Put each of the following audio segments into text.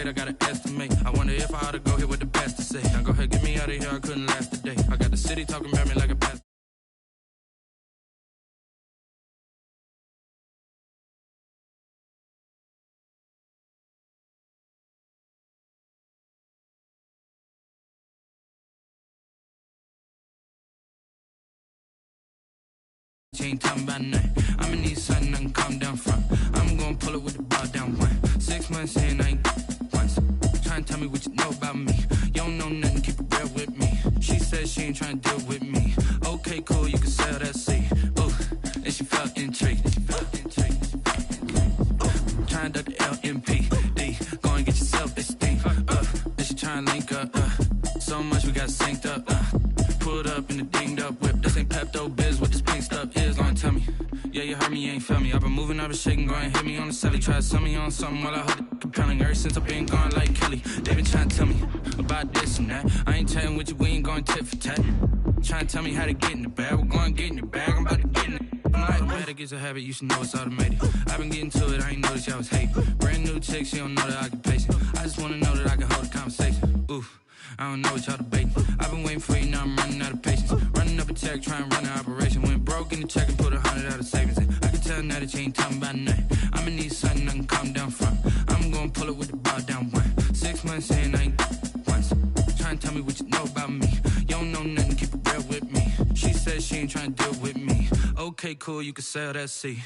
plate, I gotta estimate. I wonder if I ought to go here with the best to say. Now go ahead, get me out of here, I couldn't last a day. I got the city talking about me like a past. She ain't talking about nothing. I'ma need something I can calm down from. I'm gonna pull it with the ball down one. 6 months in, I ain't once. Trying to tell me what you know about me. You don't know nothing, keep it real with me. She said she ain't trying to deal with me. Okay, cool, you can sell that seed. Ooh, and she felt intrigued. Trying to duck the LMPD. Go and get yourself esteem. And she trying to link up. So much we got synced up. Pulled up in the dinged up whip. This ain't Pepto Biz with this pink stuff is. Long tell me. Yeah, you heard me, you ain't felt me. I've been moving, I've been shaking, go and hit me on the celly. Try to sell me on something while I hold it compelling. Ever since I've been gone like Kelly, they been trying to tell me about this and that. I ain't chatting with you, we ain't going tit for tat. Trying to tell me how to get in the bag. We're going to get in the bag, I'm about to get in it. I'm like, automatic is a habit, you should know it's automated. I've been getting to it, I ain't noticed y'all was hating. Brand new chick, she don't know the occupation. I just wanna know that I can hold a conversation. Oof. I don't know what y'all debating. I've been waiting for you, now I'm running out of patience. Running up a check, trying to run an operation. Went broke in the check and put 100 out of savings in. I can tell now that you ain't talking about nothing. I'ma need something I can calm down from. I'm gonna pull it with the ball down one. 6 months in, I ain't once. Trying to tell me what you know about me. You don't know nothing, keep it real with me. She said she ain't trying to deal with me. Okay, cool, you can sell that seed.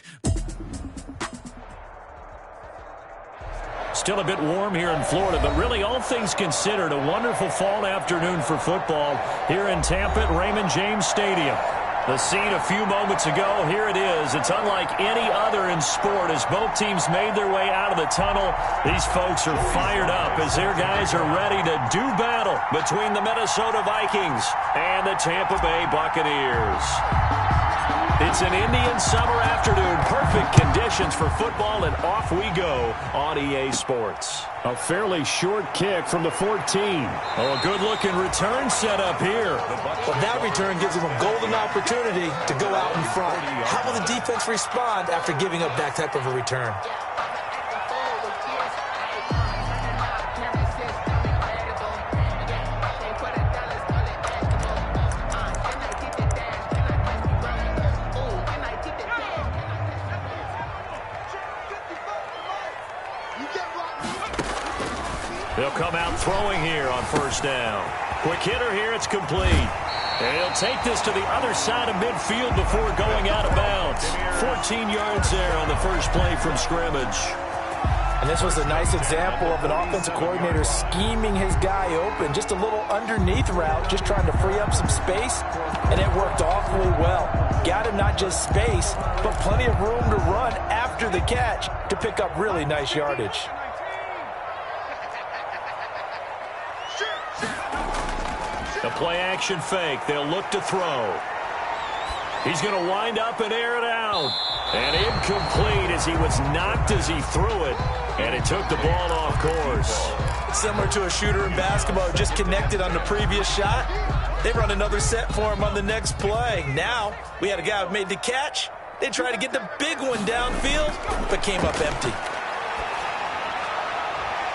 Still a bit warm here in Florida, but really all things considered, a wonderful fall afternoon for football here in Tampa at Raymond James Stadium. The scene a few moments ago, here it is. It's unlike any other in sport as both teams made their way out of the tunnel. These folks are fired up as their guys are ready to do battle between the Minnesota Vikings and the Tampa Bay Buccaneers. It's an Indian summer afternoon. Perfect conditions for football, and off we go on EA Sports. A fairly short kick from the 14. Oh, a good-looking return set up here. Well, that return gives them a golden opportunity to go out in front. How will the defense respond after giving up that type of a return? They'll come out throwing here on first down. Quick hitter here, it's complete. And he'll take this to the other side of midfield before going out of bounds. 14 yards there on the first play from scrimmage. And this was a nice example of an offensive coordinator scheming his guy open. Just a little underneath route, just trying to free up some space, and it worked awfully well. Got him not just space, but plenty of room to run after the catch to pick up really nice yardage. The play-action fake. They'll look to throw. He's going to wind up and air it out. And incomplete as he was knocked as he threw it. And it took the ball off course. Similar to a shooter in basketball, just connected on the previous shot. They run another set for him on the next play. Now, we had a guy who made the catch. They tried to get the big one downfield, but came up empty.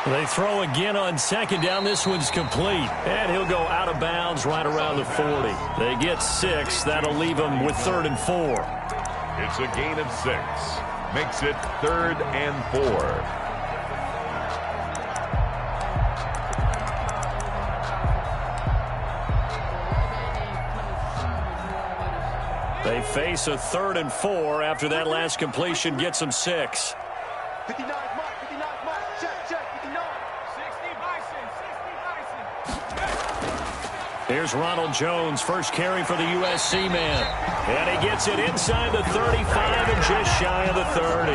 They throw again on second down. This one's complete. And he'll go out of bounds right around the 40. They get 6. That'll leave them with 3rd and 4. It's a gain of 6. Makes it 3rd and 4. They face a 3rd and 4 after that last completion gets them 6. 59 mark, check, 59. 60 Bison. Here's Ronald Jones, first carry for the USC man. And he gets it inside the 35 and just shy of the 30.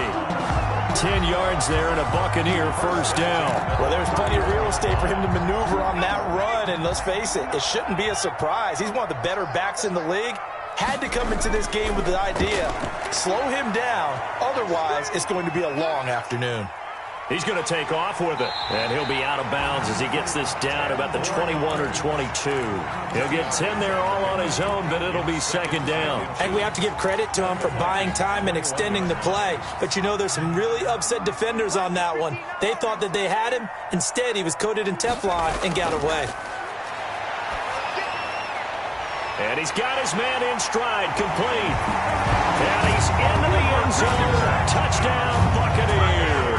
10 yards there and a Buccaneer first down. Well, there's plenty of real estate for him to maneuver on that run, and let's face it, it shouldn't be a surprise. He's one of the better backs in the league. Had to come into this game with the idea, slow him down, otherwise it's going to be a long afternoon. He's going to take off with it. And he'll be out of bounds as he gets this down about the 21 or 22. He'll get 10 there all on his own, but it'll be second down. And we have to give credit to him for buying time and extending the play. But you know, there's some really upset defenders on that one. They thought that they had him. Instead, he was coated in Teflon and got away. And he's got his man in stride, complete. And he's into the end zone. Touchdown, Buccaneers.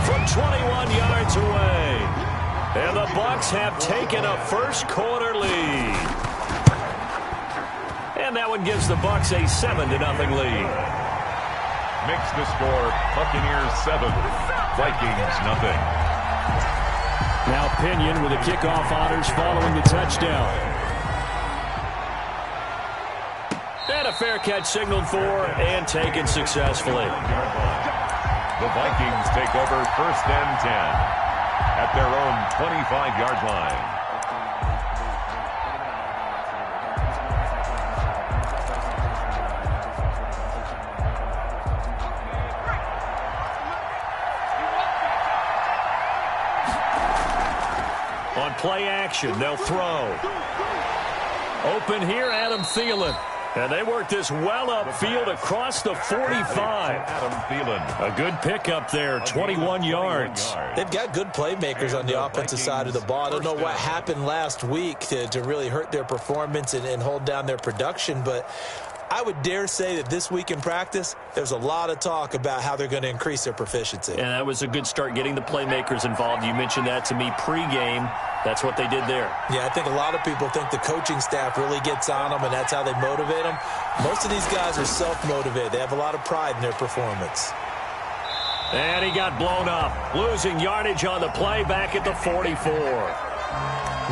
From 21 yards away. And the Bucs have taken a first-quarter lead. And that one gives the Bucs a 7-0 lead. Makes the score Buccaneers 7, Vikings nothing. Now Pinion with the kickoff honors following the touchdown. And a fair catch signaled for and taken successfully. The Vikings take over first and 10 at their own 25-yard line. On play action, they'll throw. Open here, Adam Thielen. And they work this well upfield across the 45. Adam Thielen. A good pickup there, 21 yards. They've got good playmakers on the offensive side of the ball. I don't know what happened last week to really hurt their performance and hold down their production, but I would dare say that this week in practice, there's a lot of talk about how they're going to increase their proficiency. And that was a good start getting the playmakers involved. You mentioned that to me pregame. That's what they did there. Yeah, I think a lot of people think the coaching staff really gets on them, and that's how they motivate them. Most of these guys are self-motivated. They have a lot of pride in their performance. And he got blown up, losing yardage on the play back at the 44.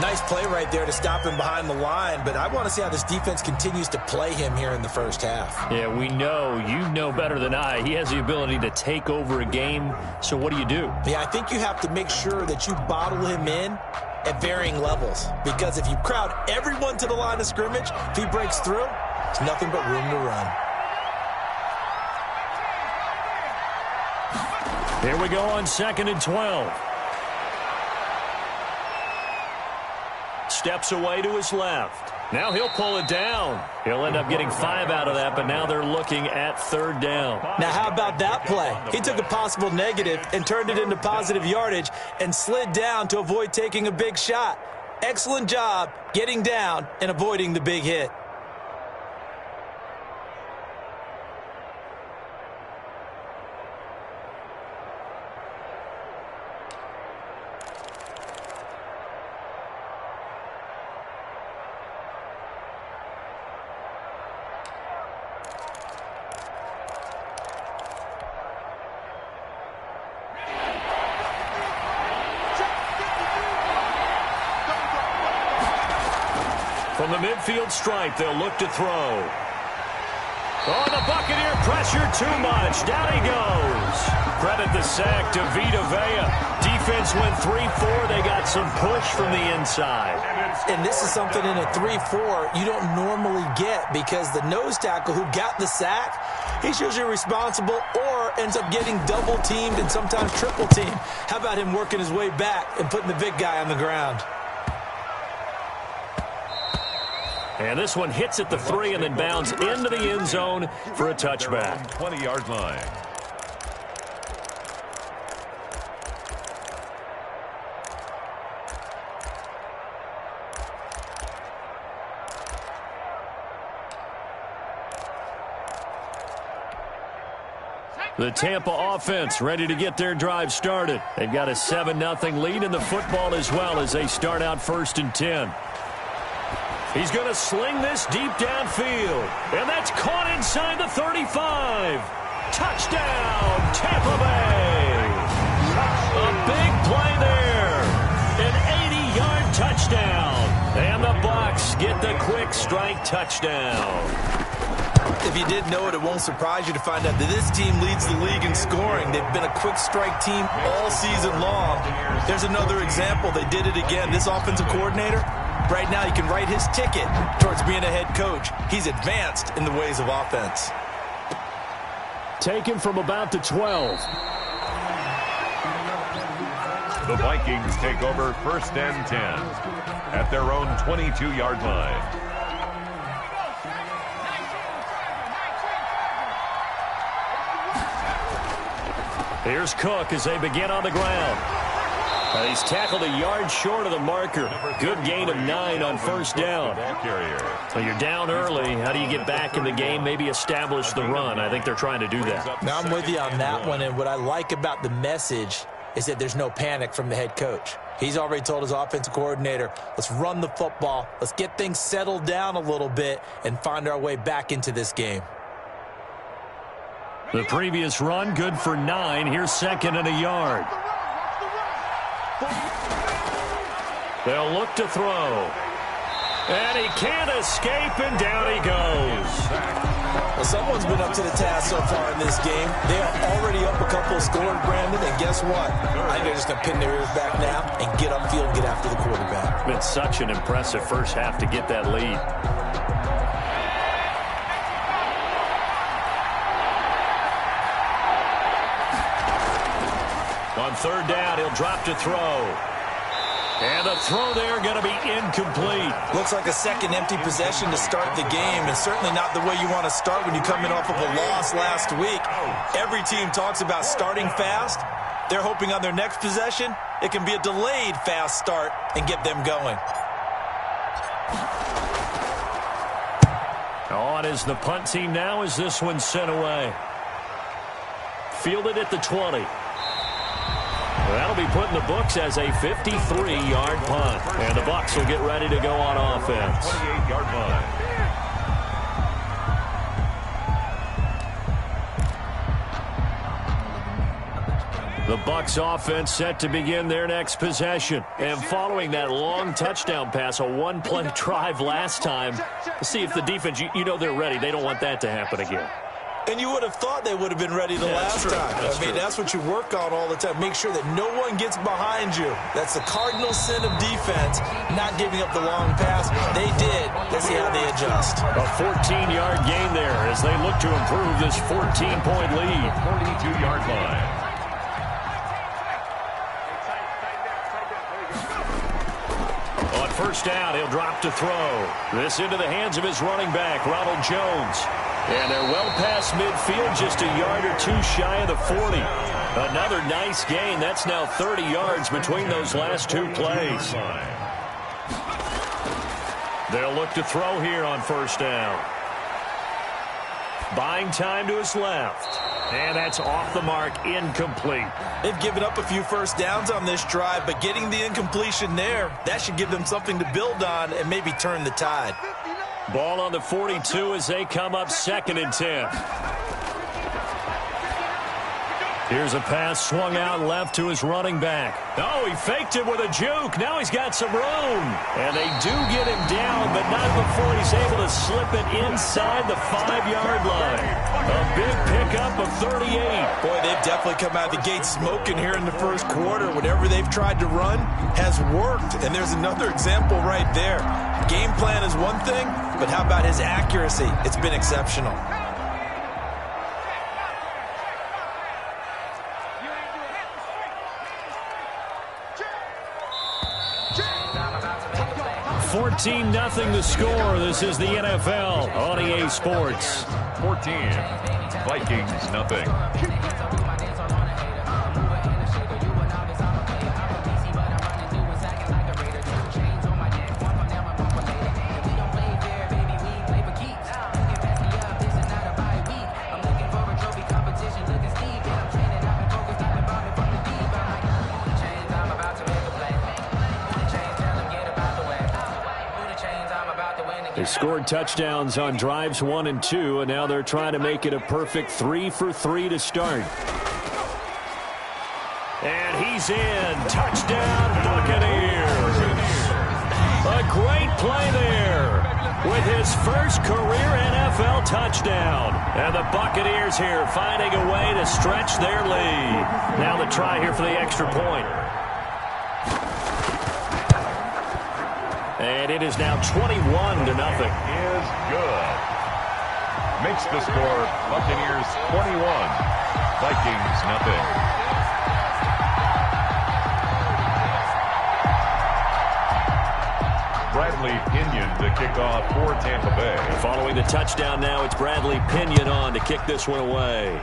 Nice play right there to stop him behind the line, but I want to see how this defense continues to play him here in the first half. Yeah, we know, you know better than I, he has the ability to take over a game, so what do you do? Yeah, I think you have to make sure that you bottle him in at varying levels, because if you crowd everyone to the line of scrimmage, if he breaks through, it's nothing but room to run. Here we go on 2nd and 12. Steps away to his left. Now he'll pull it down. He'll end up getting 5 out of that, but now they're looking at 3rd down. Now, how about that play? He took a possible negative and turned it into positive yardage and slid down to avoid taking a big shot. Excellent job getting down and avoiding the big hit. From the midfield stripe, they'll look to throw. Oh, the Buccaneer pressure too much. Down he goes. Credit the sack to Vita Vea. Defense went 3-4. They got some push from the inside. And this is something in a 3-4 you don't normally get, because the nose tackle who got the sack, he's usually responsible or ends up getting double teamed and sometimes triple teamed. How about him working his way back and putting the big guy on the ground? And this one hits at the 3 and then bounds into the end zone for a touchback. 20-yard line. The Tampa offense ready to get their drive started. They've got a 7-0 lead in the football as well as they start out 1st and 10. He's going to sling this deep downfield. And that's caught inside the 35. Touchdown, Tampa Bay. A big play there. An 80-yard touchdown. And the Bucs get the quick strike touchdown. If you didn't know it, it won't surprise you to find out that this team leads the league in scoring. They've been a quick strike team all season long. There's another example. They did it again. This offensive coordinator, right now he can write his ticket towards being a head coach. He's advanced in the ways of offense. Taken from about the 12. The Vikings take over 1st and 10 at their own 22-yard line. Here's Cook as they begin on the ground. He's tackled a yard short of the marker. Good gain of 9 on 1st down. So you're down early. How do you get back in the game? Maybe establish the run. I think they're trying to do that. Now I'm with you on that one, and what I like about the message is that there's no panic from the head coach. He's already told his offensive coordinator, let's run the football, let's get things settled down a little bit and find our way back into this game. The previous run, good for 9. Here's 2nd and a yard. They'll look to throw. And he can't escape, and down he goes. Well, someone's been up to the task so far in this game. They are already up a couple of scores, Brandon, and guess what? I think they're just going to pin their ears back now and get upfield and get after the quarterback. Been such an impressive first half to get that lead. On 3rd down, he'll drop to throw. And the throw there going to be incomplete. Looks like a second empty possession to start the game, and certainly not the way you want to start when you come in off of a loss last week. Every team talks about starting fast. They're hoping on their next possession, it can be a delayed fast start and get them going. On is the punt team now as this one's sent away. Fielded at the 20. That'll be put in the books as a 53-yard punt. And the Bucs will get ready to go on offense. 28-yard line. The Bucs offense set to begin their next possession. And following that long touchdown pass, a one-play drive last time, to see if the defense, you know they're ready. They don't want that to happen again. And you would have thought they would have been ready the last time. That's what you work on all the time. Make sure that no one gets behind you. That's the cardinal sin of defense, not giving up the long pass. They did. Let's see how they adjust. A 14-yard gain there as they look to improve this 14-point lead. 42-yard line. On 1st down, he'll drop to throw. This into the hands of his running back, Ronald Jones. And they're well past midfield, just a yard or two shy of the 40. Another nice gain. That's now 30 yards between those last two plays. They'll look to throw here on 1st down. Buying time to his left. And that's off the mark, incomplete. They've given up a few first downs on this drive, but getting the incompletion there, that should give them something to build on and maybe turn the tide. Ball on the 42 as they come up 2nd and 10. Here's a pass swung out left to his running back. Oh, he faked it with a juke. Now he's got some room. And they do get him down, but not before he's able to slip it inside the 5-yard line. A big pickup of 38. Boy, they've definitely come out of the gate smoking here in the first quarter. Whatever they've tried to run has worked. And there's another example right there. Game plan is one thing, but how about his accuracy? It's been exceptional. $14-0 the score. This is the NFL on EA Sports. 14. Vikings nothing. They scored touchdowns on drives 1 and 2, and now they're trying to make it a perfect 3 for 3 to start. And he's in. Touchdown, Buccaneers. A great play there with his first career NFL touchdown. And the Buccaneers here finding a way to stretch their lead. Now the try here for the extra point. And it is now 21-0. Is good. Makes the score Buccaneers 21, Vikings nothing. Bradley Pinion to kick off for Tampa Bay. Following the touchdown now, it's Bradley Pinion on to kick this one away.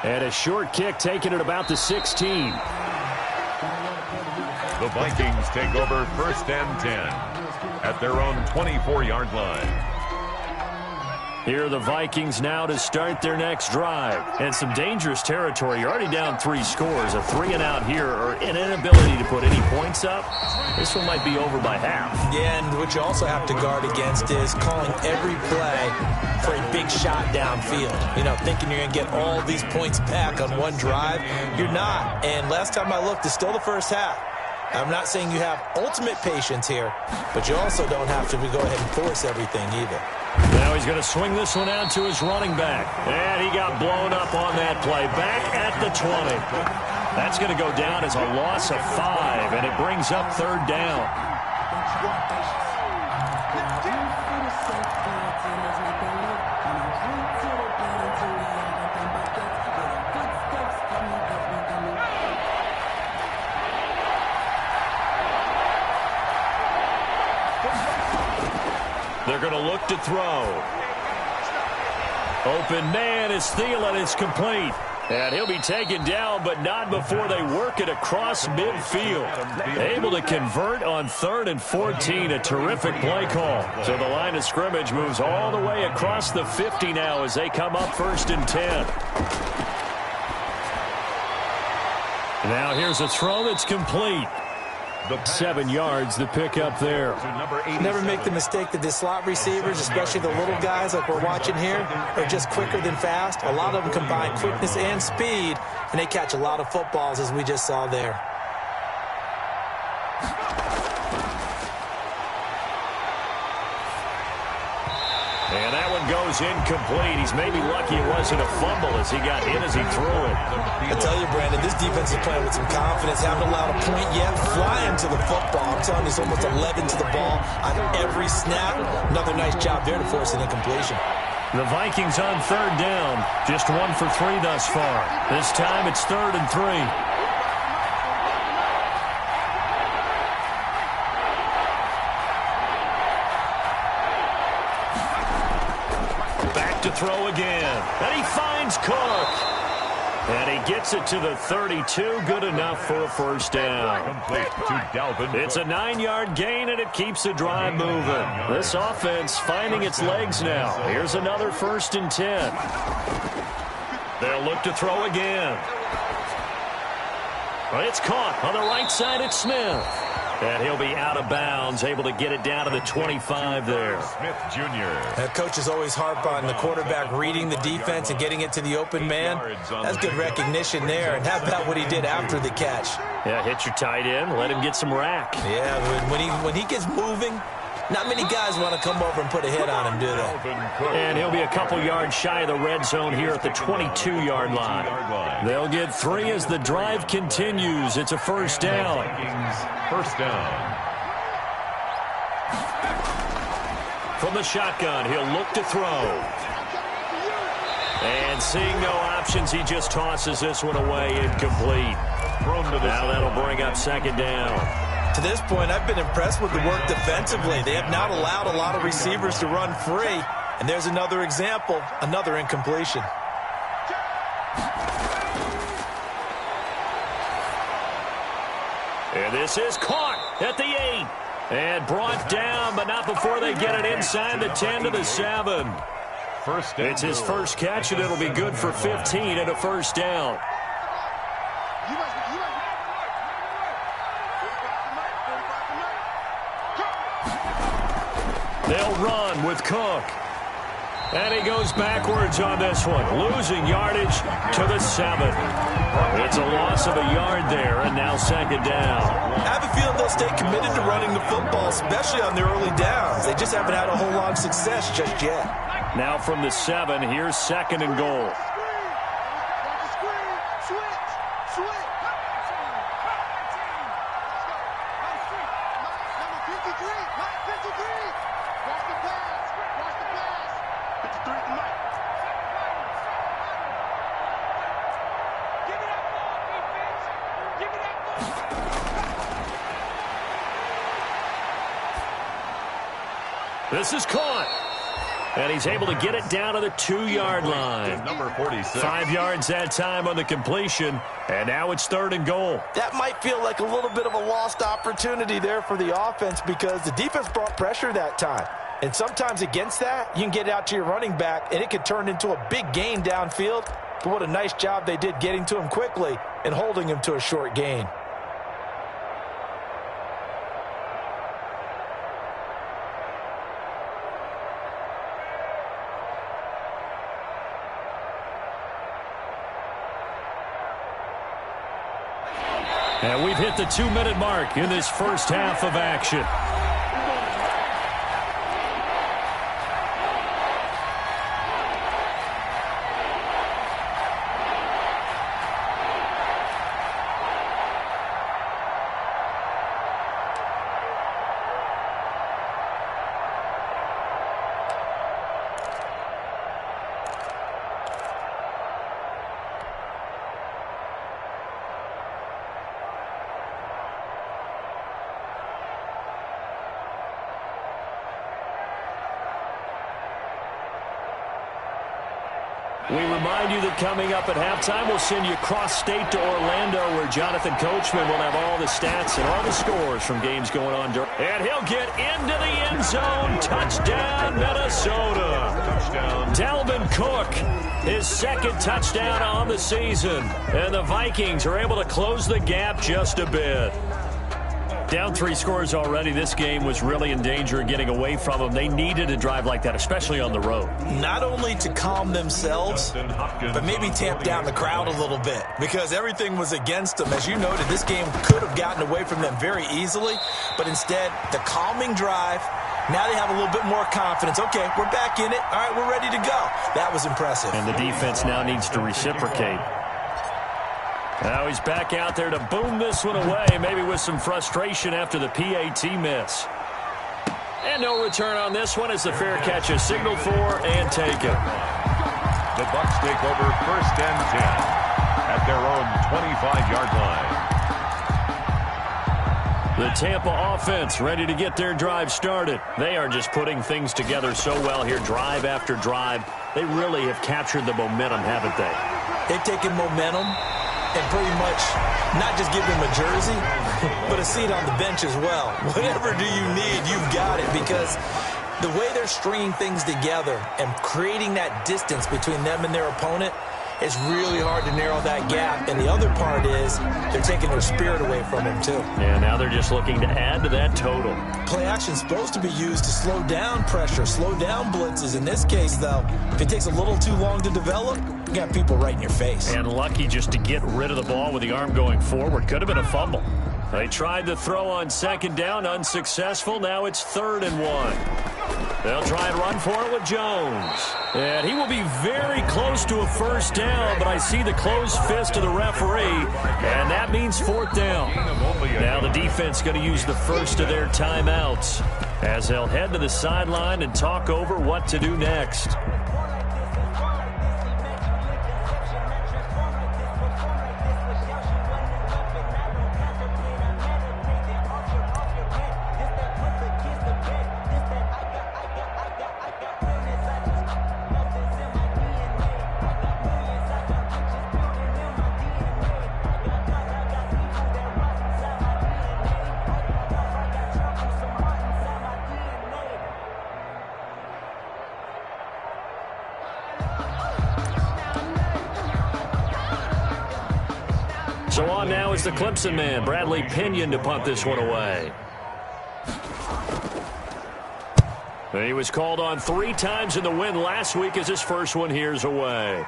And a short kick taken at about the 16. The Vikings take over 1st and 10 at their own 24-yard line. Here are the Vikings now to start their next drive. And some dangerous territory. You're already down 3 scores. A 3-and-out here or an inability to put any points up. This one might be over by half. Yeah, and what you also have to guard against is calling every play for a big shot downfield. You know, thinking you're going to get all these points back on one drive. You're not. And last time I looked, it's still the first half. I'm not saying you have ultimate patience here, but you also don't have to go ahead and force everything either. Now he's going to swing this one out to his running back. And he got blown up on that play. Back at the 20. That's going to go down as a loss of 5, and it brings up 3rd down. They're going to look to throw. Open man is Thielen. It's complete. And he'll be taken down, but not before they work it across midfield. Able to convert on 3rd and 14. A terrific play call. So the line of scrimmage moves all the way across the 50 now as they come up 1st and 10. Now here's a throw that's complete. 7 yards the pick up there. Never make the mistake that the slot receivers, especially the little guys like we're watching here, are just quicker than fast. A lot of them combine quickness and speed, and they catch a lot of footballs as we just saw there. And that one goes incomplete. He's maybe lucky it wasn't a fumble as he got hit as he threw it. I tell you, Brandon, this defense is playing with some confidence. Haven't allowed a point yet. Flying to the football. I'm telling you, it's almost 11 to the ball on every snap. Another nice job there to force an incompletion. The Vikings on 3rd down. Just 1 for 3 thus far. This time it's 3rd and 3. To throw again, and he finds Cook, and he gets it to the 32. Good enough for a 1st down. Complete to Dalvin. It's a 9-yard gain, and it keeps the drive moving. This offense finding its legs now. Here's another 1st and 10. They'll look to throw again. Well, it's caught on the right side. It's Smith. And he'll be out of bounds, able to get it down to the 25 there. Smith Jr. Coaches always harp on the quarterback reading the defense and getting it to the open man. That's good recognition there. And how about what he did after the catch? Yeah, hit your tight end, let him get some rack. Yeah, when he gets moving, not many guys want to come over and put a hit on him, do they? And he'll be a couple yards shy of the red zone here at the 22-yard line. They'll get 3 as the drive continues. It's a 1st down. 1st down. From the shotgun, he'll look to throw. And seeing no options, he just tosses this one away, incomplete. Now that'll bring up 2nd down. To this point, I've been impressed with the work defensively. They have not allowed a lot of receivers to run free. And there's another example, another incompletion. And this is caught at the 8. And brought down, but not before they get it inside the 10 to the 7. It's his first catch, and it'll be good for 15 and a 1st down. They'll run with Cook. And he goes backwards on this one, losing yardage to the 7. It's a loss of a yard there, and now 2nd down. I have a feeling they'll stay committed to running the football, especially on their early downs. They just haven't had a whole lot of success just yet. Now from the 7, here's 2nd and goal. This is caught. And he's able to get it down to the 2-yard line. Number 46. 5 yards that time on the completion. And now it's 3rd and goal. That might feel like a little bit of a lost opportunity there for the offense because the defense brought pressure that time. And sometimes against that, you can get out to your running back, and it could turn into a big gain downfield. But what a nice job they did getting to him quickly and holding him to a short gain. And we've hit the 2-minute mark in this first half of action. We remind you that coming up at halftime, we'll send you cross-state to Orlando, where Jonathan Coachman will have all the stats and all the scores from games going on. And he'll get into the end zone. Touchdown, Minnesota. Touchdown. Dalvin Cook, his 2nd touchdown on the season. And the Vikings are able to close the gap just a bit. Down 3 scores already. This game was really in danger of getting away from them. They needed a drive like that, especially on the road. Not only to calm themselves, but maybe tamp down the crowd a little bit because everything was against them. As you noted, this game could have gotten away from them very easily, but instead, the calming drive, now they have a little bit more confidence. Okay, we're back in it. All right, we're ready to go. That was impressive. And the defense now needs to reciprocate. Now he's back out there to boom this one away, maybe with some frustration after the PAT miss. And no return on this one as the fair catch is signaled for and taken. The Bucs take over 1st and 10 at their own 25-yard line. The Tampa offense ready to get their drive started. They are just putting things together so well here, drive after drive. They really have captured the momentum, haven't they? They've taken momentum and pretty much not just give him a jersey, but a seat on the bench as well. Whatever do you need, you've got it, because the way they're stringing things together and creating that distance between them and their opponent, it's really hard to narrow that gap. And the other part is they're taking their spirit away from him, too. Yeah, now they're just looking to add to that total. Play action's supposed to be used to slow down pressure, slow down blitzes. In this case, though, if it takes a little too long to develop, you got people right in your face. And lucky just to get rid of the ball with the arm going forward. Could have been a fumble. They tried to throw on 2nd down, unsuccessful. Now it's 3rd and 1. They'll try and run for it with Jones. And he will be very close to a 1st down, but I see the closed fist of the referee, and that means 4th down. Now the defense going to use the first of their timeouts as they'll head to the sideline and talk over what to do next. So on now is the Clemson man, Bradley Pinion, to punt this one away. And he was called on 3 times in the win last week as his first one here's away.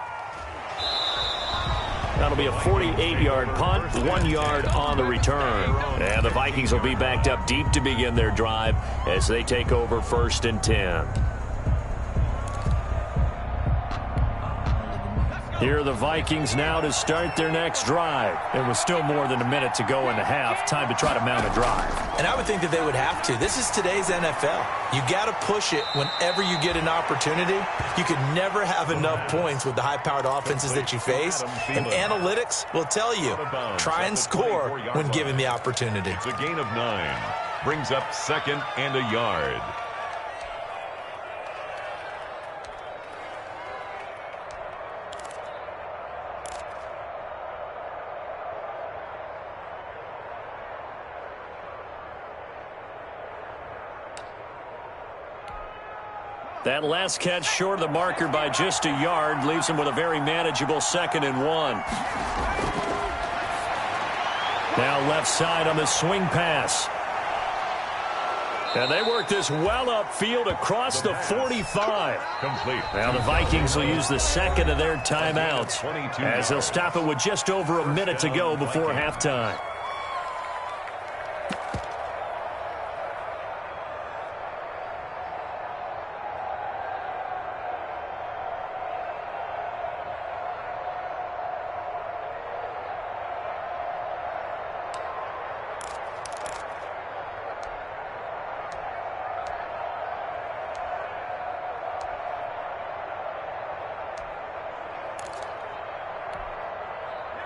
That'll be a 48-yard punt, 1 yard on the return. And the Vikings will be backed up deep to begin their drive as they take over 1st and 10. Here are the Vikings now to start their next drive. And with still more than a minute to go in the half, time to try to mount a drive. And I would think that they would have to. This is today's NFL. You got to push it whenever you get an opportunity. You could never have enough points with the high-powered offenses that you face. And analytics will tell you, try and score when given the opportunity. It's a gain of 9. Brings up 2nd and a yard. That last catch short of the marker by just a yard leaves him with a very manageable 2nd and 1. Now left side on the swing pass. And they work this well upfield across the 45. Complete. Now the Vikings will use the 2nd of their timeouts as they'll stop it with just over a minute to go before halftime.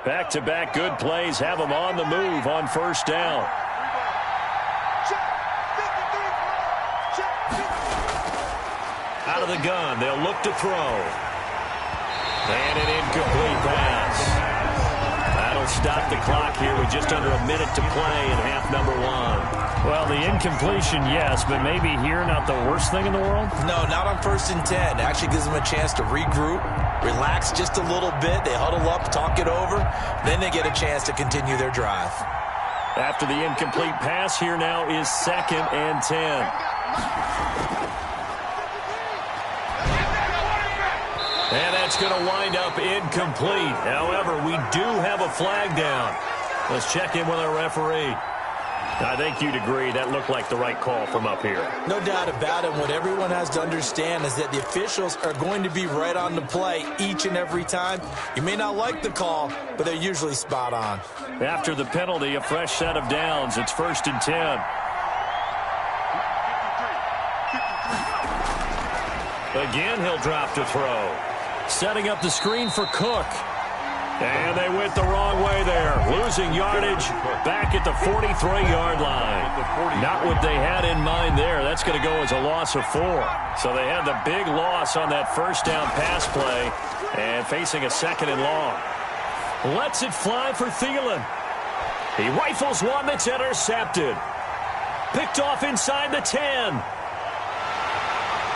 Back-to-back good plays have them on the move on first down. Out of the gun, they'll look to throw. And an incomplete pass. That'll stop the clock here with just under a minute to play in half number 1. Well, the incompletion, yes, but maybe here not the worst thing in the world? No, not on 1st and 10. It actually gives them a chance to regroup, relax just a little bit. They huddle up, talk it over. Then they get a chance to continue their drive. After the incomplete pass, here now is 2nd and 10. And that's going to wind up incomplete. However, we do have a flag down. Let's check in with our referee. I think you'd agree that looked like the right call from up here. No doubt about it. What everyone has to understand is that the officials are going to be right on the play each and every time. You may not like the call, but they're usually spot on. After the penalty, a fresh set of downs. It's 1st and 10. Again, he'll drop to throw. Setting up the screen for Cook. And they went the wrong way there. Losing yardage back at the 43-yard line. Not what they had in mind there. That's going to go as a loss of 4. So they had the big loss on that first down pass play and facing a 2nd and long. Lets it fly for Thielen. He rifles one that's intercepted. Picked off inside the 10.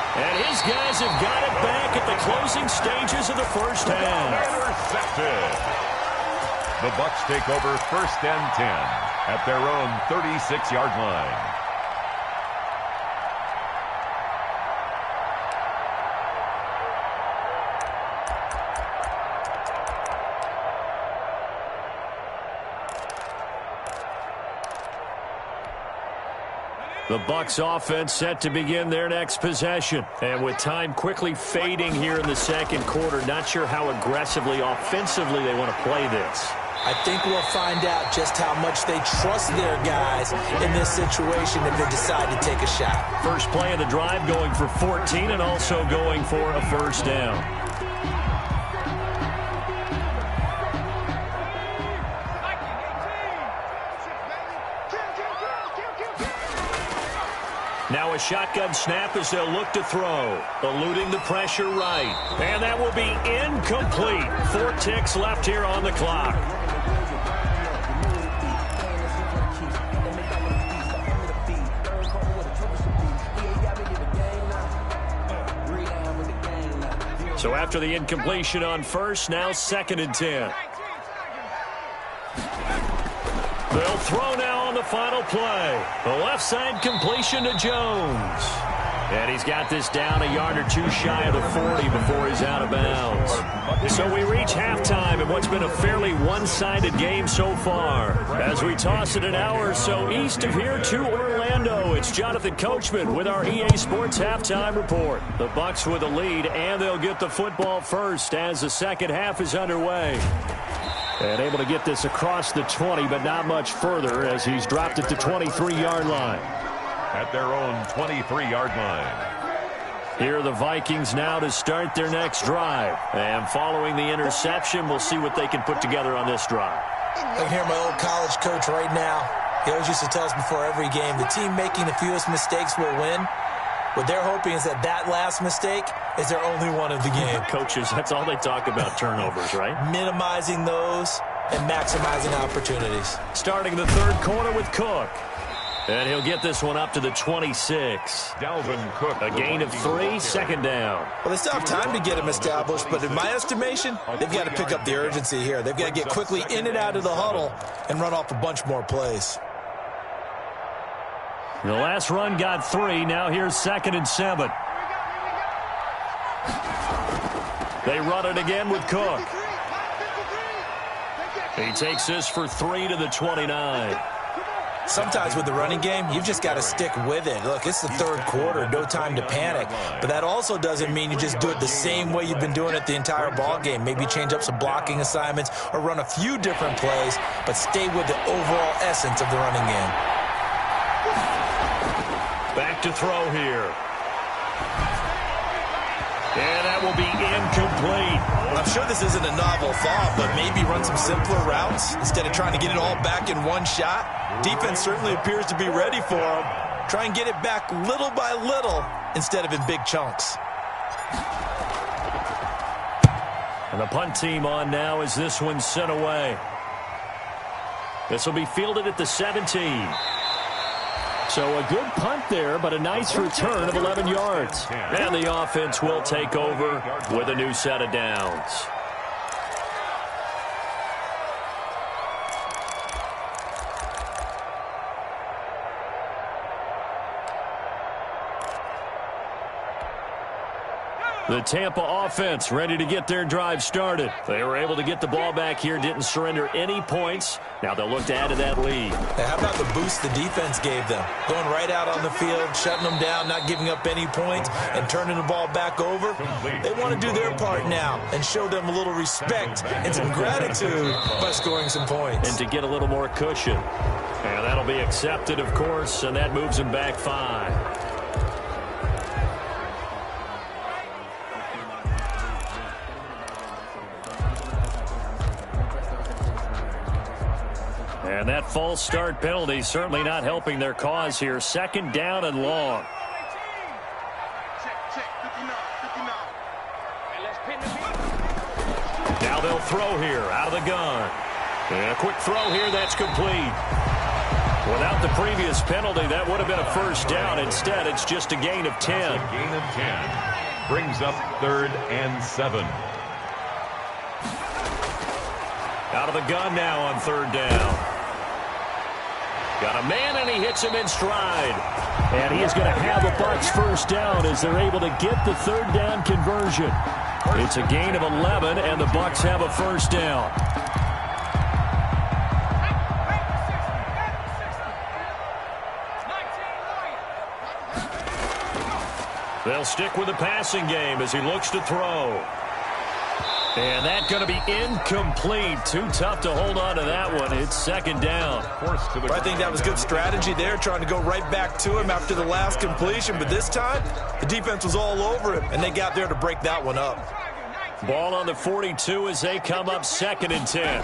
And his guys have got it back at the closing stages of the first half. Intercepted. The Bucs take over 1st and 10 at their own 36-yard line. The Bucs offense set to begin their next possession. And with time quickly fading here in the 2nd quarter, not sure how aggressively, offensively they want to play this. I think we'll find out just how much they trust their guys in this situation if they decide to take a shot. First play of the drive going for 14 and also going for a first down. Now a shotgun snap as they'll look to throw. Eluding the pressure right. And that will be incomplete. 4 ticks left here on the clock. So after the incompletion on first, now 2nd and 10. They'll throw now on the final play. The left side completion to Jones. And he's got this down a yard or two shy of the 40 before he's out of bounds. So we reach halftime in what's been a fairly one-sided game so far. As we toss it an hour or so east of here to Orlando, it's Jonathan Coachman with our EA Sports Halftime Report. The Bucs with a lead, and they'll get the football first as the second half is underway. And able to get this across the 20, but not much further as he's dropped it to 23-yard line. At their own 23-yard line. Here are the Vikings now to start their next drive. And following the interception, we'll see what they can put together on this drive. I can hear my old college coach right now. He always used to tell us before every game, the team making the fewest mistakes will win. What they're hoping is that that last mistake is their only one of the game. Coaches, that's all they talk about, turnovers, right? Minimizing those and maximizing opportunities. Starting the third quarter with Cook. And he'll get this one up to the 26. Dalvin Cook. A gain of 3, second down. Well, they still have time to get him established, but in my estimation, they've got to pick up the urgency here. They've got to get quickly in and out of the huddle and run off a bunch more plays. The last run got 3. Now here's 2nd and 7. They run it again with Cook. He takes this for 3 to the 29. Sometimes with the running game, you've just got to stick with it. Look, it's the third quarter, no time to panic. But that also doesn't mean you just do it the same way you've been doing it the entire ball game. Maybe change up some blocking assignments or run a few different plays, but stay with the overall essence of the running game. Back to throw here. And that will be incomplete. I'm sure this isn't a novel thought, but maybe run some simpler routes instead of trying to get it all back in one shot. Defense certainly appears to be ready for him. Try and get it back little by little instead of in big chunks. And the punt team on now as this one's sent away. This will be fielded at the 17. So a good punt there, but a nice return of 11 yards. And the offense will take over with a new set of downs. The Tampa offense ready to get their drive started. They were able to get the ball back here, didn't surrender any points. Now they'll look to add to that lead. Hey, how about the boost the defense gave them? Going right out on the field, shutting them down, not giving up any points, and turning the ball back over. They want to do their part now and show them a little respect and some gratitude by scoring some points. And to get a little more cushion. And that'll be accepted, of course, and that moves them back 5. And that false start penalty certainly not helping their cause here. 2nd down and long. Now they'll throw here out of the gun. And a quick throw here, that's complete. Without the previous penalty, that would have been a first down. Instead, it's just a gain of 10. A gain of 10. Brings up 3rd and 7. Out of the gun now on 3rd down. Got a man, and he hits him in stride. And he is going to have a Bucs first down as they're able to get the 3rd down conversion. It's a gain of 11, and the Bucs have a first down. They'll stick with the passing game as he looks to throw. And that's going to be incomplete. Too tough to hold on to that one. It's 2nd down. I think that was good strategy there, trying to go right back to him after the last completion. But this time, the defense was all over him, and they got there to break that one up. Ball on the 42 as they come up 2nd and 10.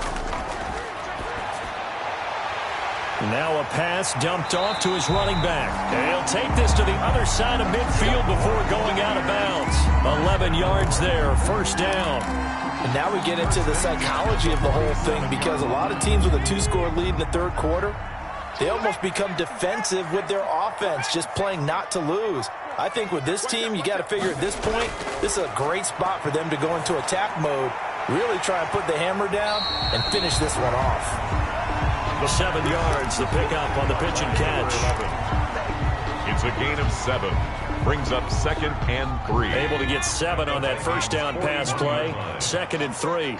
Now a pass dumped off to his running back. And he'll take this to the other side of midfield before going out of bounds. 11 yards there, first down. And now we get into the psychology of the whole thing, because a lot of teams with a 2-score lead in the third quarter, they almost become defensive with their offense, just playing not to lose. I think with this team, you got to figure at this point, this is a great spot for them to go into attack mode, really try and put the hammer down and finish this one off. The 7 yards, the pickup on the pitch and catch. It's a gain of 7. Brings up 2nd and 3. Able to get 7 on that first down pass play. 2nd and 3.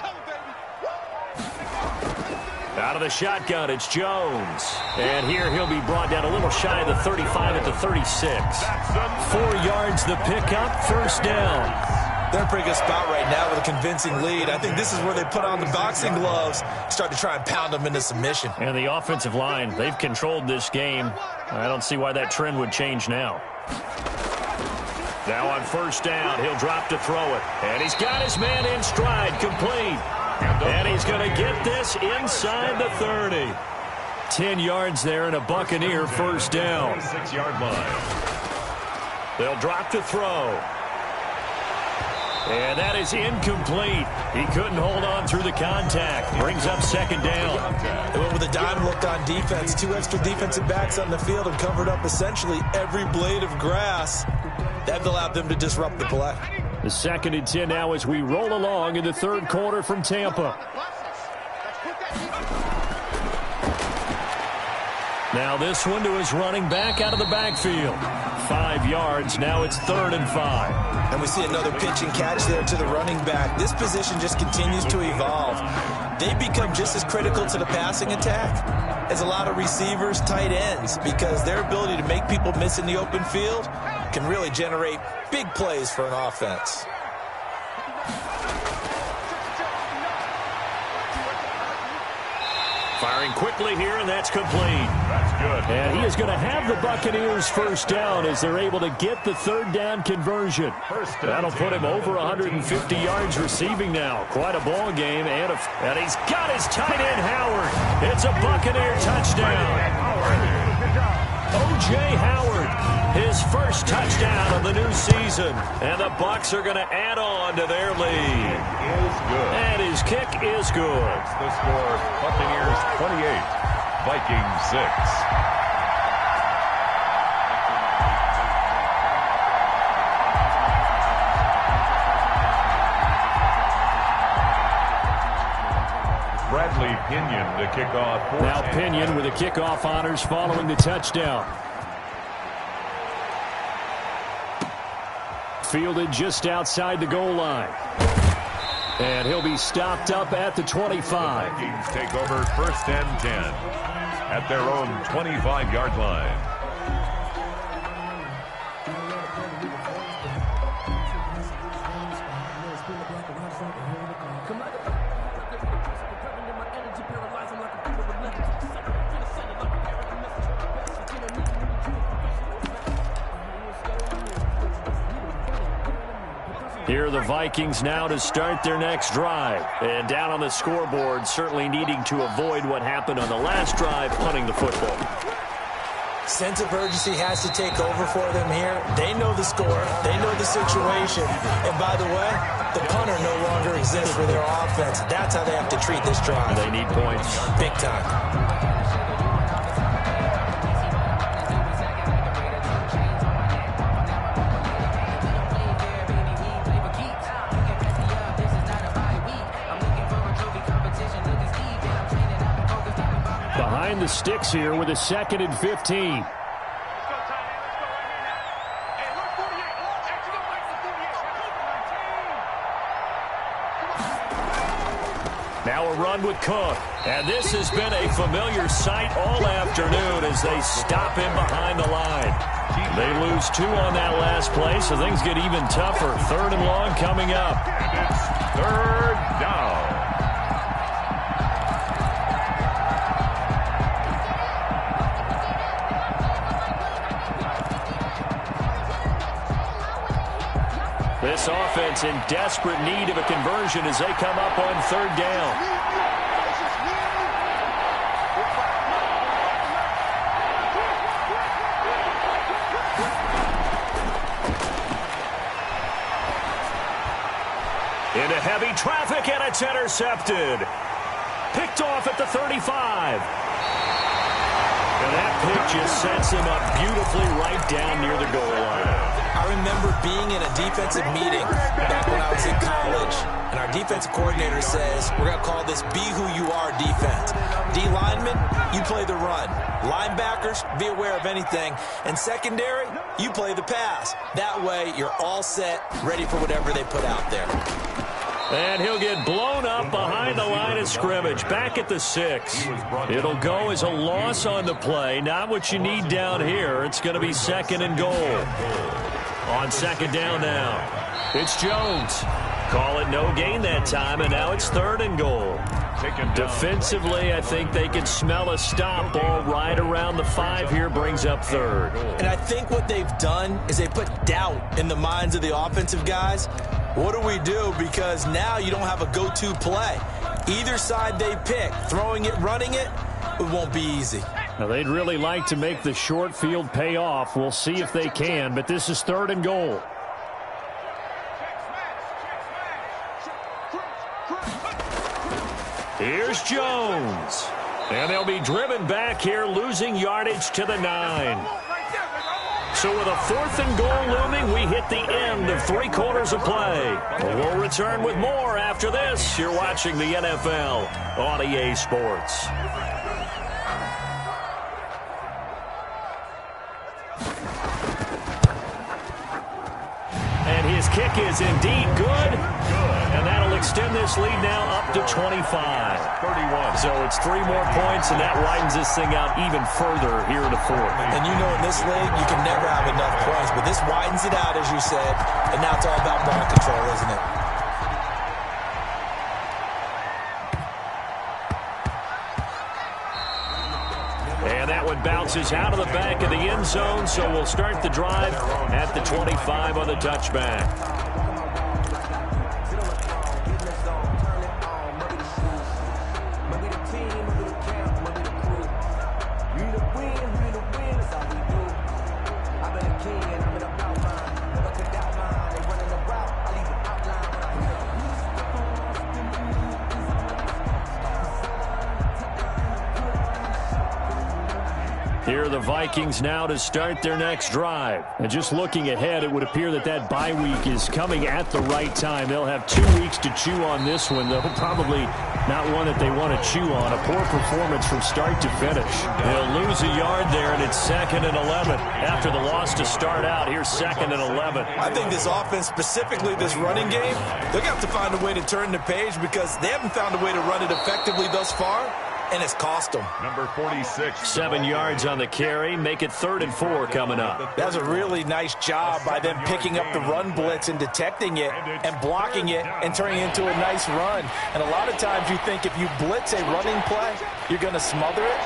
Out of the shotgun, it's Jones. And here he'll be brought down a little shy of the 35 at the 36. 4 yards the pickup, first down. They're in a pretty good spot right now with a convincing lead. I think this is where they put on the boxing gloves, start to try and pound them into submission. And the offensive line, they've controlled this game. I don't see why that trend would change now. Now on first down, he'll drop to throw it. And he's got his man in stride, complete. And he's going to get this inside the 30. 10 yards there and a Buccaneer first down. 6-yard line. They'll drop to throw. And that is incomplete. He couldn't hold on through the contact. Brings up 2nd down. And when with a dime look on defense, 2 extra defensive backs on the field and covered up essentially every blade of grass. That allowed them to disrupt the play. The 2nd and 10 now as we roll along in the third quarter from Tampa. Now this one to his running back out of the backfield. 5 yards. Now it's 3rd and 5. And we see another pitch and catch there to the running back. This position just continues to evolve. They become just as critical to the passing attack as a lot of receivers, tight ends, because their ability to make people miss in the open field can really generate big plays for an offense. Firing quickly here, and that's complete. That's good. And he is going to have the Buccaneers first down as they're able to get the 3rd down conversion. That'll put him over 150 yards receiving now. Quite a ball game. And he's got his tight end, Howard. It's a Buccaneer touchdown. O.J. Howard, his first touchdown of the new season. And the Bucs are going to add on to their lead. Is good. And his kick is good. That's the score. Buccaneers 28, Vikings 6. Bradley Pinion to kick off. Now Pinion with the kickoff honors following the touchdown. Fielded just outside the goal line. And he'll be stopped up at the 25. Vikings take over 1st and 10 at their own 25-yard line. Here are the Vikings now to start their next drive. And down on the scoreboard, certainly needing to avoid what happened on the last drive, punting the football. Sense of urgency has to take over for them here. They know the score. They know the situation. And by the way, the punter no longer exists for their offense. That's how they have to treat this drive. They need points. Big time. Behind the sticks here with a 2nd and 15. Now a run with Cook. And this has been a familiar sight all afternoon as they stop him behind the line. They lose 2 on that last play, so things get even tougher. 3rd and long coming up. And it's 3rd down. This offense in desperate need of a conversion as they come up on 3rd down. Into heavy traffic, and it's intercepted. Picked off at the 35. And that pick just sets him up beautifully right down near the goal line. I remember being in a defensive meeting back when I was in college, and our defensive coordinator says, we're going to call this be who you are defense. D linemen, you play the run. Linebackers, be aware of anything. And secondary, you play the pass. That way, you're all set, ready for whatever they put out there. And he'll get blown up behind the line of scrimmage, back at the 6. It'll go as a loss on the play. Not what you need down here. It's going to be 2nd and goal. On 2nd down now, it's Jones. Call it no gain that time, and now it's 3rd and goal. Defensively, I think they can smell a stop. Ball right around the 5 here, brings up 3rd. And I think what they've done is they put doubt in the minds of the offensive guys. What do we do? Because now you don't have a go-to play. Either side they pick, throwing it, running it, it won't be easy. Now, they'd really like to make the short field pay off. We'll see if they can, but this is 3rd and goal. Here's Jones. And they'll be driven back here, losing yardage to the 9. So with a 4th and goal looming, we hit the end of 3 quarters of play. We'll return with more after this. You're watching the NFL on EA Sports. And his kick is indeed good. And that'll extend this lead now up to 25. 31. So it's 3 more points, and that widens this thing out even further here in the 4th. And you know in this league, you can never have enough points. But this widens it out, as you said. And now it's all about ball control, isn't it? And that one bounces out of the back of the end zone, so we'll start the drive at the 25 on the touchback. Here are the Vikings now to start their next drive. And just looking ahead, it would appear that bye week is coming at the right time. They'll have 2 weeks to chew on this one, though probably not one that they want to chew on. A poor performance from start to finish. They'll lose a yard there, and it's 2nd and 11. After the loss to start out, here's 2nd and 11. I think this offense, specifically this running game, they're going to have to find a way to turn the page because they haven't found a way to run it effectively thus far. And it's cost them. Number 46. 7 yards on the carry. Make it 3rd and 4 coming up. That was a really nice job by them picking up the run blitz and detecting it and blocking it and turning it into a nice run. And a lot of times you think if you blitz a running play, you're going to smother it.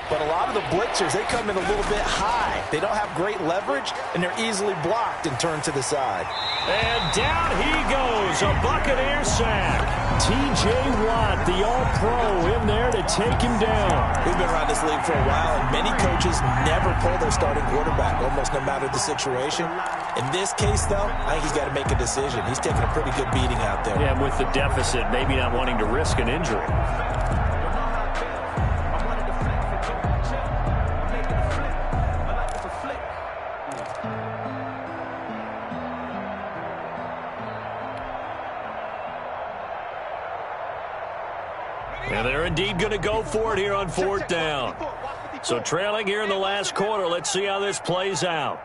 But a lot of the blitzers, they come in a little bit high. They don't have great leverage, and they're easily blocked and turned to the side. And down he goes, a Buccaneer sack. T.J. Watt, the All-Pro, in there to take him down. We've been around this league for a while, and many coaches never pull their starting quarterback, almost no matter the situation. In this case, though, I think he's got to make a decision. He's taking a pretty good beating out there. Yeah, and with the deficit, maybe not wanting to risk an injury. And they're indeed going to go for it here on 4th down. So trailing here in the last quarter. Let's see how this plays out.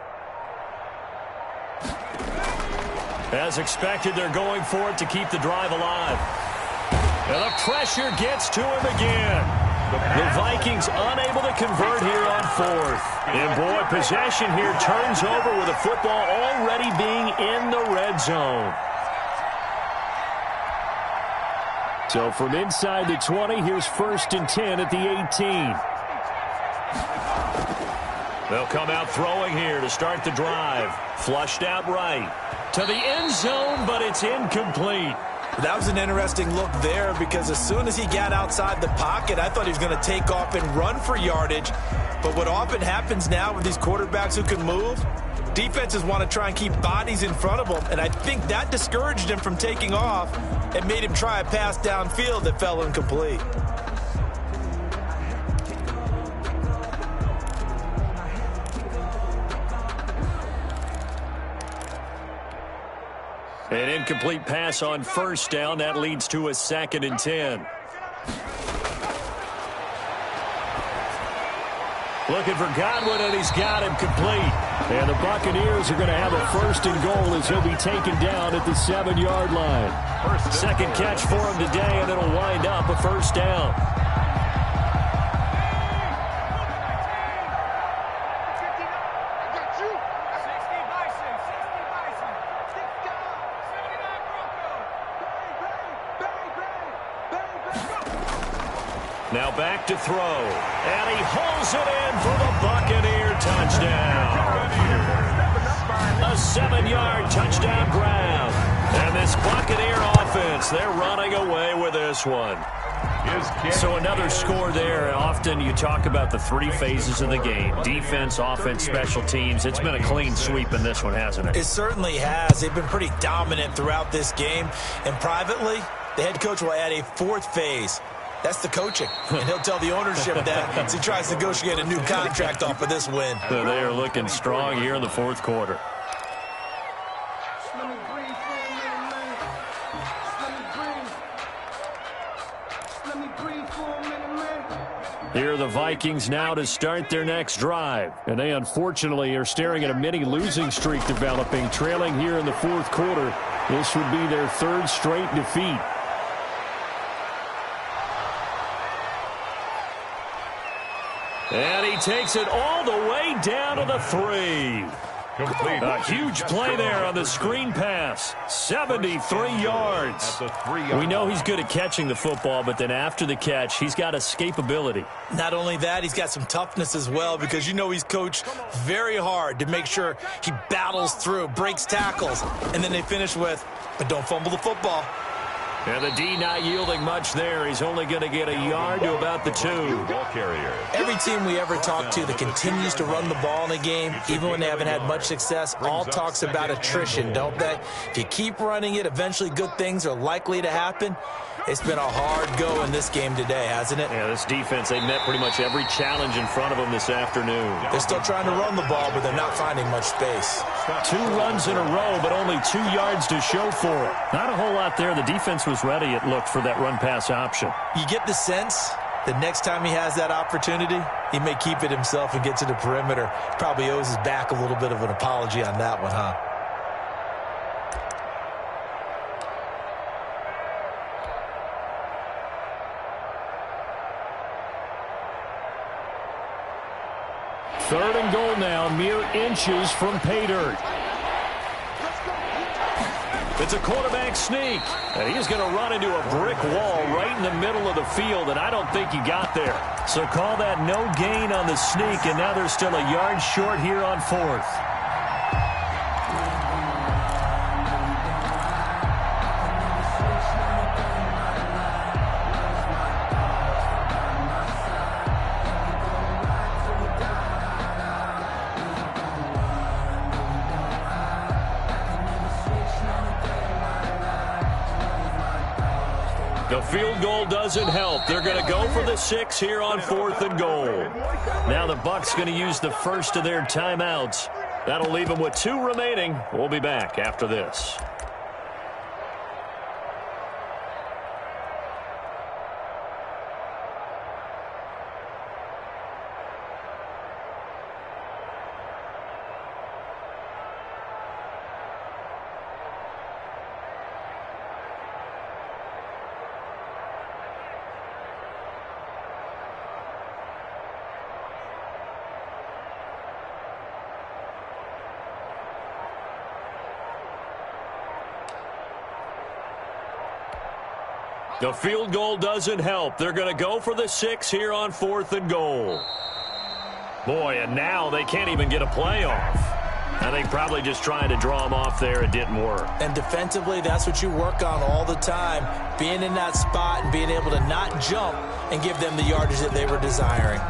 As expected, they're going for it to keep the drive alive. And the pressure gets to him again. The Vikings unable to convert here on 4th. And boy, possession here turns over with the football already being in the red zone. So from inside the 20, here's 1st and 10 at the 18. They'll come out throwing here to start the drive. Flushed out right. To the end zone, but it's incomplete. That was an interesting look there because as soon as he got outside the pocket, I thought he was going to take off and run for yardage. But what often happens now with these quarterbacks who can move, defenses want to try and keep bodies in front of them, and I think that discouraged him from taking off and made him try a pass downfield that fell incomplete. An incomplete pass on 1st down. That leads to a 2nd and 10. Looking for Godwin, and he's got him complete. And the Buccaneers are going to have a 1st and goal as he'll be taken down at the 7-yard line. 2nd catch for him today, and it'll wind up a 1st down. Now back to throw. And he holds it in for the Buccaneer touchdown. A 7-yard touchdown grab. And this Buccaneer offense, they're running away with this one. So another score there. Often you talk about the 3 phases of the game. Defense, offense, special teams. It's been a clean sweep in this one, hasn't it? It certainly has. They've been pretty dominant throughout this game. And privately, the head coach will add a 4th phase. That's the coaching. And he'll tell the ownership that as he tries to negotiate a new contract off of this win. So they are looking strong here in the fourth quarter. Here are the Vikings now to start their next drive. And they unfortunately are staring at a mini losing streak developing, trailing here in the fourth quarter. This would be their third straight defeat. And he takes it all the way down to the 3. Complete. A huge play there on the screen pass. 73 yards. We know he's good at catching the football, but then after the catch, he's got escapability. Not only that, he's got some toughness as well, because you know he's coached very hard to make sure he battles through, breaks tackles, and then they finish with, but don't fumble the football. And the D not yielding much there. He's only going to get a yard to about the 2. Ball carrier. Every team we ever talk to that continues to run the ball in a game, even when they haven't had much success, all talks about attrition, don't they? If you keep running it, eventually good things are likely to happen. It's been a hard go in this game today, hasn't it? Yeah, this defense, they met pretty much every challenge in front of them this afternoon. They're still trying to run the ball, but they're not finding much space. 2 runs in a row, but only 2 yards to show for it. Not a whole lot there. The defense was ready, it looked, for that run-pass option. You get the sense that next time he has that opportunity, he may keep it himself and get to the perimeter. Probably owes his back a little bit of an apology on that one, huh? Third and goal now, mere inches from pay dirt. It's a quarterback sneak, and he's going to run into a brick wall right in the middle of the field, and I don't think he got there. So call that no gain on the sneak, and now they're still a yard short here on 4th. The field goal doesn't help. They're going to go for the 6 here on 4th and goal. Now the Bucs going to use the first of their timeouts. That'll leave them with 2 remaining. We'll be back after this. The field goal doesn't help. They're going to go for the 6 here on 4th and goal. Boy, and now they can't even get a play off. I think probably just trying to draw them off there, it didn't work. And defensively, that's what you work on all the time. Being in that spot and being able to not jump and give them the yardage that they were desiring.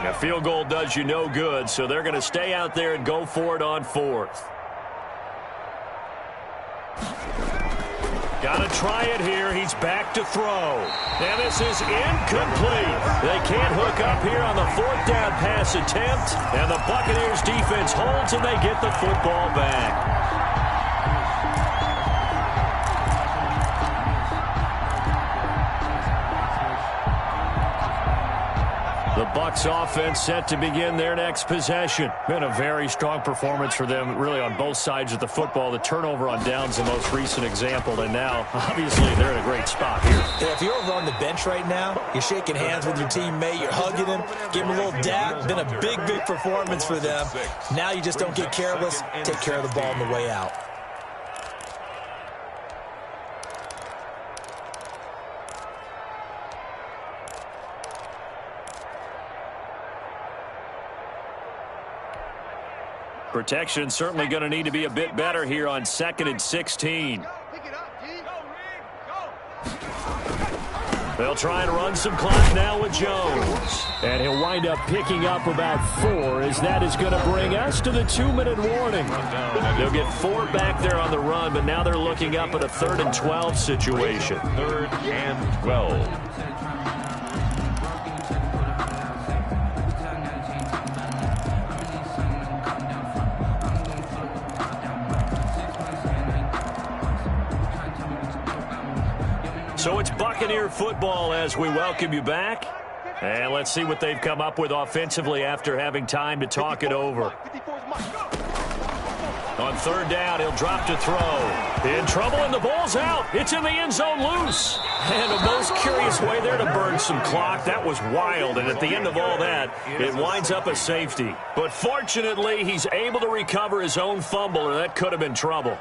A field goal does you no good, so they're going to stay out there and go for it on 4th. Got to try it here. He's back to throw. And this is incomplete. They can't hook up here on the 4th down pass attempt. And the Buccaneers defense holds and they get the football back. The Bucs offense set to begin their next possession. Been a very strong performance for them, really, on both sides of the football. The turnover on downs, the most recent example, and now, obviously, they're in a great spot here. Yeah, if you're over on the bench right now, you're shaking hands with your teammate, you're hugging him, give him a little dap. Been a big, big performance for them. Now you just don't get careless. Take care of the ball on the way out. Protection certainly going to need to be a bit better here on 2nd and 16. They'll try and run some clock now with Jones. And he'll wind up picking up about 4, as that is going to bring us to the 2-minute warning. They'll get 4 back there on the run, but now they're looking up at a 3rd and 12 situation. 3rd and 12. So it's Buccaneer football as we welcome you back. And let's see what they've come up with offensively after having time to talk it over. On 3rd down, he'll drop to throw. In trouble, and the ball's out. It's in the end zone loose. And a most curious way there to burn some clock. That was wild, and at the end of all that, it winds up a safety. But fortunately, he's able to recover his own fumble, or that could have been trouble.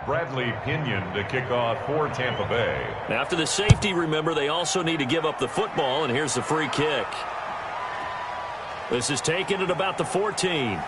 Bradley Pinion to kick off for Tampa Bay. After the safety, remember, they also need to give up the football, and here's the free kick. This is taken at about the 14.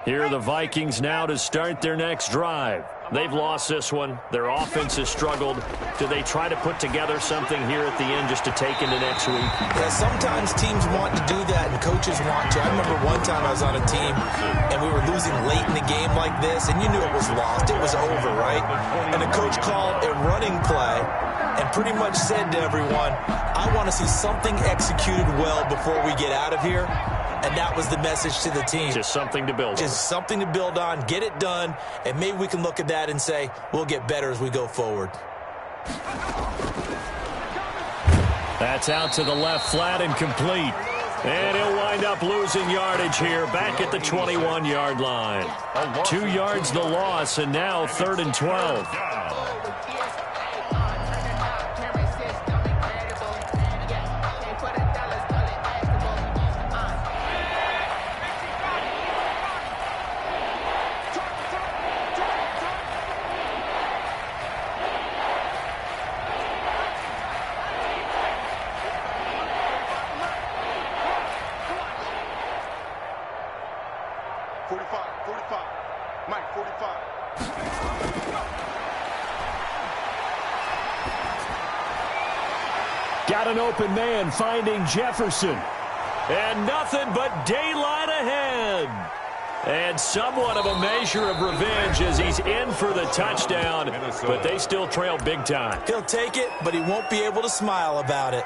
Here are the Vikings now to start their next drive. They've lost this one. Their offense has struggled. Do they try to put together something here at the end just to take into next week? Yeah, sometimes teams want to do that and coaches want to. I remember one time I was on a team and we were losing late in the game like this, and you knew it was lost. It was over, right? And the coach called a running play and pretty much said to everyone, I want to see something executed well before we get out of here. And that was the message to the team. Just something to build on. Just something to build on, get it done, and maybe we can look at that and say, we'll get better as we go forward. That's out to the left, flat and complete. And he'll wind up losing yardage here, back at the 21-yard line. 2 yards the loss, and now 3rd and 12. Got an open man finding Jefferson. And nothing but daylight ahead. And somewhat of a measure of revenge as he's in for the touchdown. But they still trail big time. He'll take it, but he won't be able to smile about it.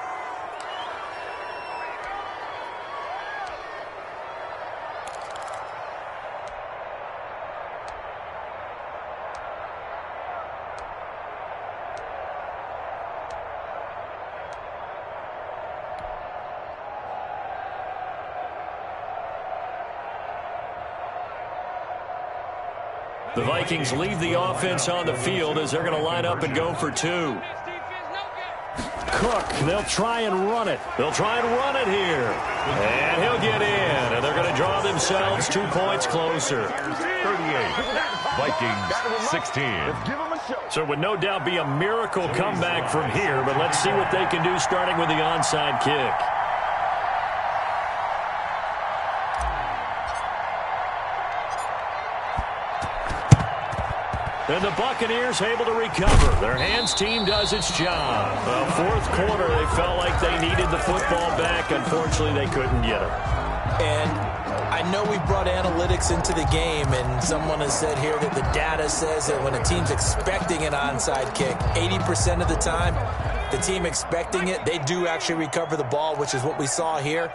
The Vikings leave the offense on the field as they're going to line up and go for 2. Cook, they'll try and run it. They'll try and run it here. And he'll get in. And they're going to draw themselves 2 points closer. 38. Vikings 16. So it would no doubt be a miracle comeback from here. But let's see what they can do starting with the onside kick. And the Buccaneers able to recover. Their hands team does its job. The 4th quarter, they felt like they needed the football back. Unfortunately, they couldn't get it. And I know we brought analytics into the game, and someone has said here that the data says that when a team's expecting an onside kick, 80% of the time, the team expecting it, they do actually recover the ball, which is what we saw here.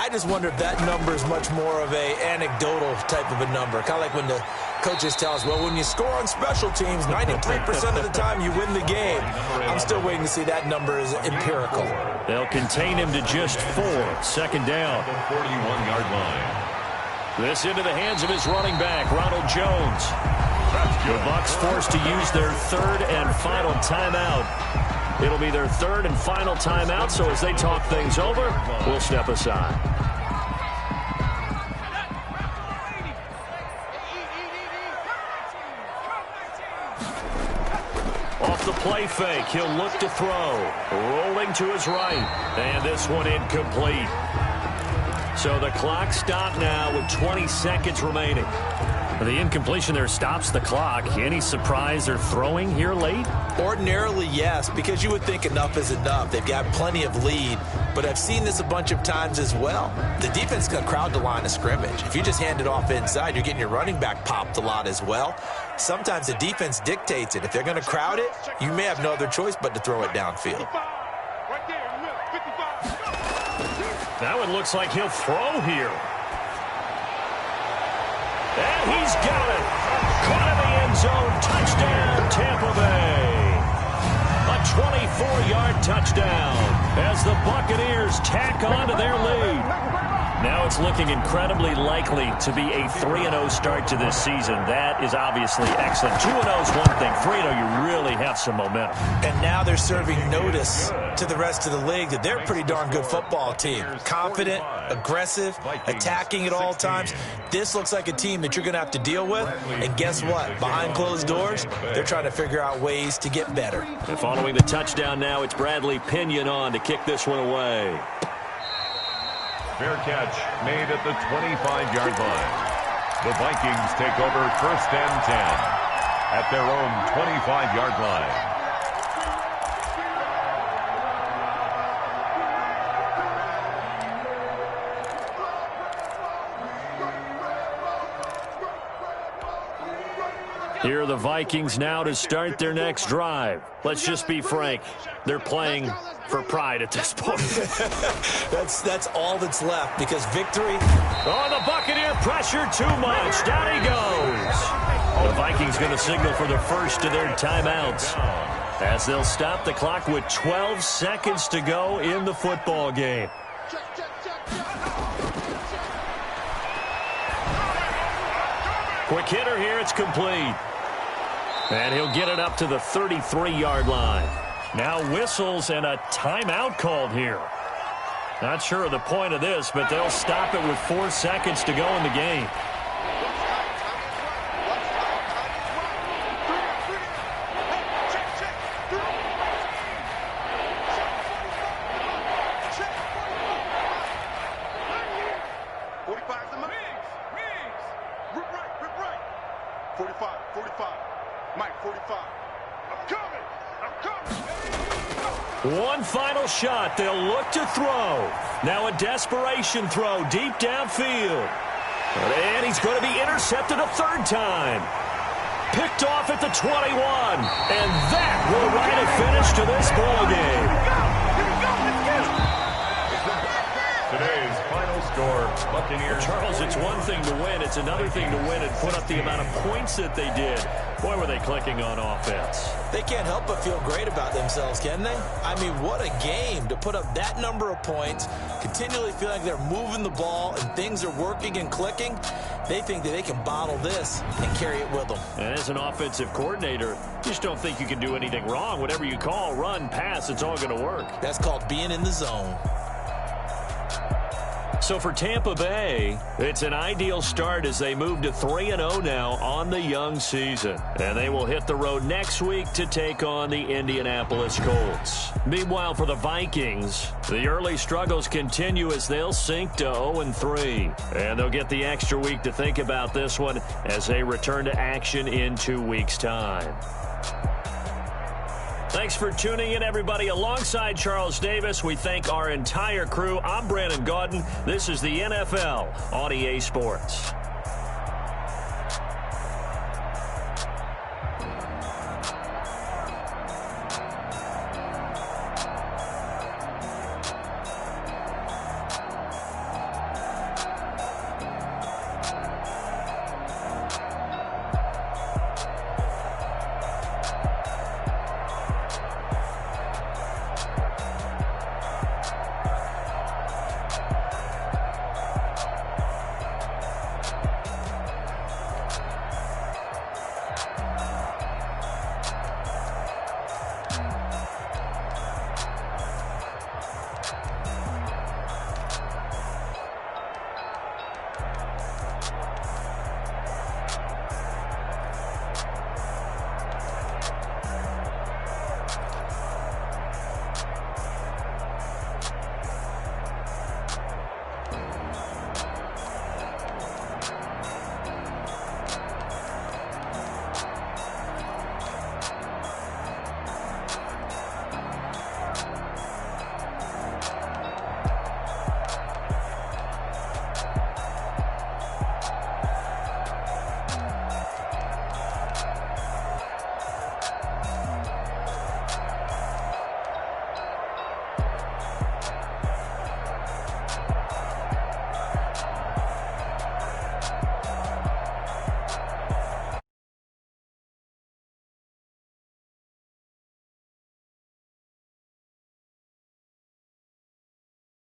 I just wonder if that number is much more of a anecdotal type of a number. Kind of like when the coaches tell us, well, when you score on special teams, 93% of the time you win the game. I'm still waiting to see that number is empirical. They'll contain him to just 4. 2nd down. 41-yard line. This into the hands of his running back, Ronald Jones. The Bucs forced to use their 3rd and final timeout. It'll be their 3rd and final timeout, so as they talk things over, we'll step aside. play fake. He'll look to throw. Rolling to his right. And this one incomplete. So the clock stopped now with 20 seconds remaining. The incompletion there stops the clock. Any surprise they're throwing here late? Ordinarily, yes, because you would think enough is enough. They've got plenty of lead, but I've seen this a bunch of times as well. The defense can crowd the line of scrimmage. If you just hand it off inside, you're getting your running back popped a lot as well. Sometimes the defense dictates it. If they're going to crowd it, you may have no other choice but to throw it downfield. That one looks like he'll throw here. And he's got it. Caught in the end zone. Touchdown, Tampa Bay. A 24-yard touchdown as the Buccaneers tack on to their lead. Now it's looking incredibly likely to be a 3-0 start to this season. That is obviously excellent. 2-0 is one thing. 3-0, you really have some momentum. And now they're serving notice to the rest of the league that they're a pretty darn good football team. Confident, aggressive, attacking at all times. This looks like a team that you're going to have to deal with. And guess what? Behind closed doors, they're trying to figure out ways to get better. And following the touchdown now, it's Bradley Pinion on to kick this one away. Fair catch made at the 25-yard line. The Vikings take over 1st and 10 at their own 25-yard line. Here are the Vikings now to start their next drive. Let's just be frank. They're playing for pride at this point. That's all that's left because victory. Oh, the Buccaneer pressure too much. Down he goes. The Vikings going to signal for the first of their timeouts as they'll stop the clock with 12 seconds to go in the football game. Quick hitter here. It's complete. And he'll get it up to the 33-yard line. Now whistles and a timeout called here. Not sure of the point of this, but they'll stop it with 4 seconds to go in the game. One final shot. They'll look to throw. Now a desperation throw deep downfield. And he's going to be intercepted a third time. Picked off at the 21. And that will write a finish to this ball game. Today's final score, Buccaneers. Charles, it's one thing to win. It's another thing to win and put up the amount of points that they did. Boy, were they clicking on offense. They can't help but feel great about themselves, can they? I mean, what a game to put up that number of points, continually feel like they're moving the ball and things are working and clicking. They think that they can bottle this and carry it with them. And as an offensive coordinator, you just don't think you can do anything wrong. Whatever you call, run, pass, it's all going to work. That's called being in the zone. So for Tampa Bay, it's an ideal start as they move to 3-0 now on the young season. And they will hit the road next week to take on the Indianapolis Colts. Meanwhile, for the Vikings, the early struggles continue as they'll sink to 0-3. And they'll get the extra week to think about this one as they return to action in 2 weeks' time. Thanks for tuning in, everybody. Alongside Charles Davis, we thank our entire crew. I'm Brandon Gaudin. This is the NFL on EA Sports.